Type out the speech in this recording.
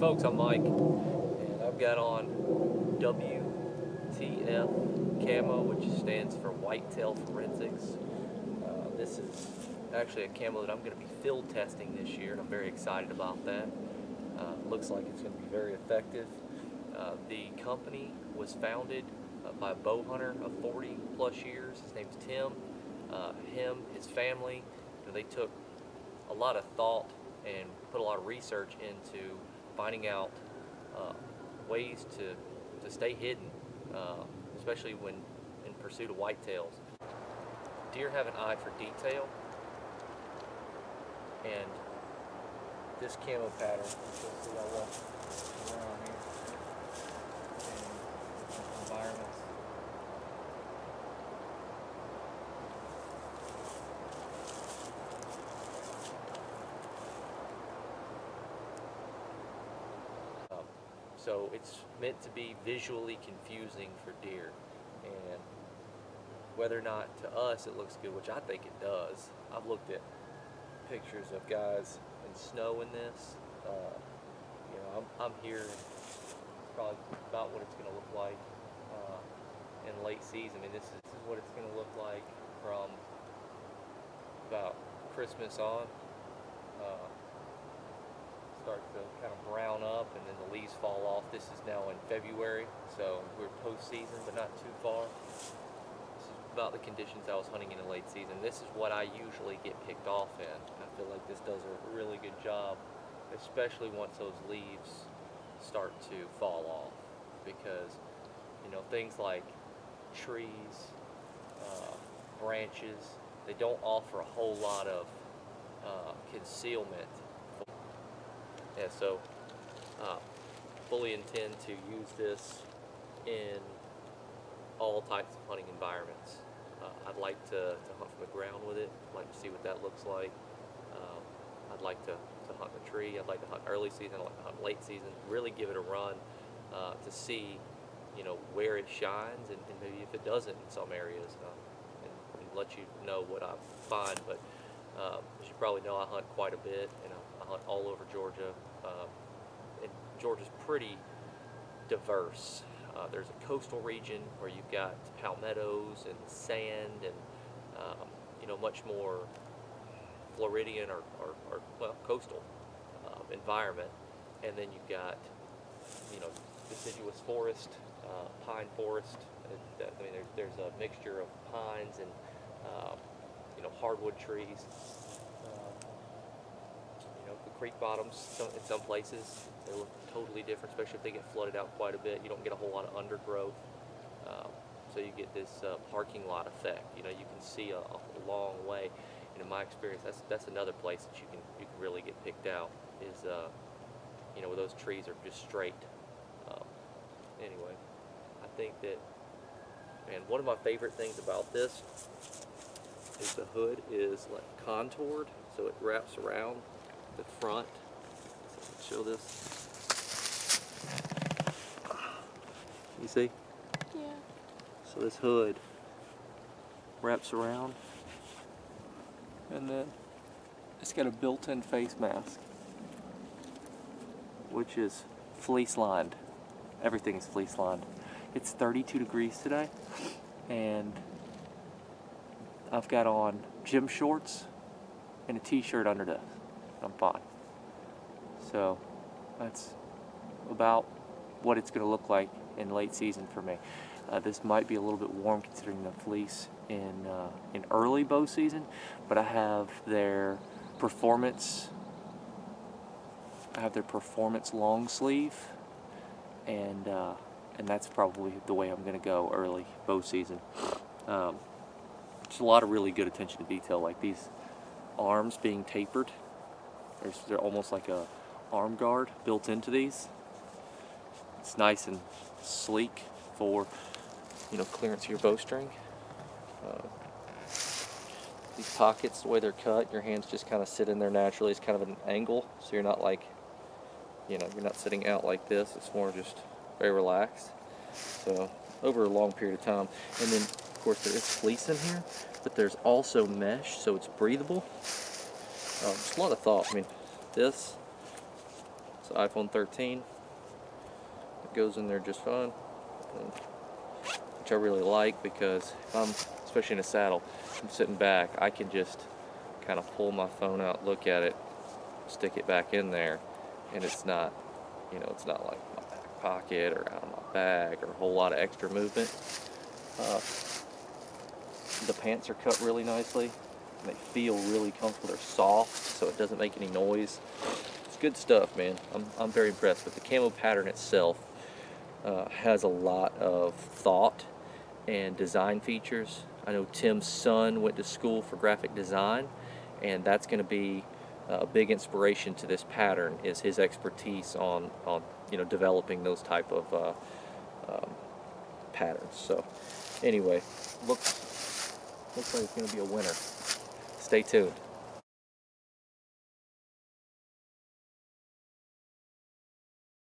folks, I'm Mike, and I've got on WTF Camo, which stands for Whitetail Forensics. This is actually a camo that I'm going to be field testing this year, and I'm very excited about that. Looks like it's going to be very effective. The company was founded by a bow hunter of 40 plus years. His name's Tim. His family, they took a lot of thought and put a lot of research into finding out ways to stay hidden, especially when in pursuit of whitetails. Deer have an eye for detail, and this camo pattern, you'll see I walk around here in environments. So it's meant to be visually confusing for deer, and whether or not to us it looks good, which I think it does. I've looked at pictures of guys in snow in this. You know, I'm here, and probably about what it's going to look like in late season. I mean, this is what it's going to look like from about Christmas on. Start to kind of brown up, and then the leaves fall off. This is now in February, so we're post-season, but not too far. This is about the conditions I was hunting in the late season. This is what I usually get picked off in. I feel like this does a really good job, especially once those leaves start to fall off, because you know, things like trees, branches, they don't offer a whole lot of concealment. Yeah, so fully intend to use this in all types of hunting environments. I'd like to hunt from the ground with it. I'd like to see what that looks like. I'd like to hunt the tree. I'd like to hunt early season. I'd like to hunt late season. Really give it a run to see, you know, where it shines, and maybe if it doesn't in some areas, and let you know what I find. But as you probably know, I hunt quite a bit, and I hunt all over Georgia. And Georgia's pretty diverse. There's a coastal region where you've got palmettos and sand, and you know, much more Floridian or well, coastal environment. And then you've got, you know, deciduous forest, pine forest. I mean, there's a mixture of pines and you know, hardwood trees. You know, the creek bottoms in some places, they look totally different, especially if they get flooded out quite a bit. You don't get a whole lot of undergrowth, so you get this parking lot effect. You know, you can see a long way. And in my experience, that's another place that you can really get picked out, is you know, where those trees are just straight. Anyway, I think that, man, one of my favorite things about this is the hood is like contoured, so it wraps around the front. So show this. You see? Yeah. So this hood wraps around, and then it's got a built-in face mask, which is fleece lined. Everything is fleece lined. It's 32 degrees today, and I've got on gym shorts and a t-shirt under this. I'm fine. So that's about what it's going to look like in late season for me. This might be a little bit warm considering the fleece in early bow season, but I have their performance. I have their performance long sleeve, and that's probably the way I'm going to go early bow season. There's a lot of really good attention to detail, like these arms being tapered. They're almost like a arm guard built into these. It's nice and sleek for, you know, clearance of your bowstring. These pockets, the way they're cut, your hands just kind of sit in there naturally. It's kind of an angle, so you're not like, you know, you're not sitting out like this. It's more just very relaxed. So over a long period of time. And then, of course, there is fleece in here, but there's also mesh, so it's breathable. Just a lot of thought. I mean, this It's an iPhone 13. It goes in there just fine, which I really like, because if I'm, especially in a saddle, I'm sitting back, I can just kind of pull my phone out, look at it, stick it back in there, and it's not, you know, it's not like my back pocket or out of my bag or a whole lot of extra movement. The pants are cut really nicely, and they feel really comfortable. They're soft, so it doesn't make any noise. It's good stuff, man. I'm very impressed. But the camo pattern itself has a lot of thought and design features. I know Tim's son went to school for graphic design, and that's going to be a big inspiration to this pattern, is his expertise on you know, developing those type of patterns. So anyway, looks like it's going to be a winner. Stay tuned.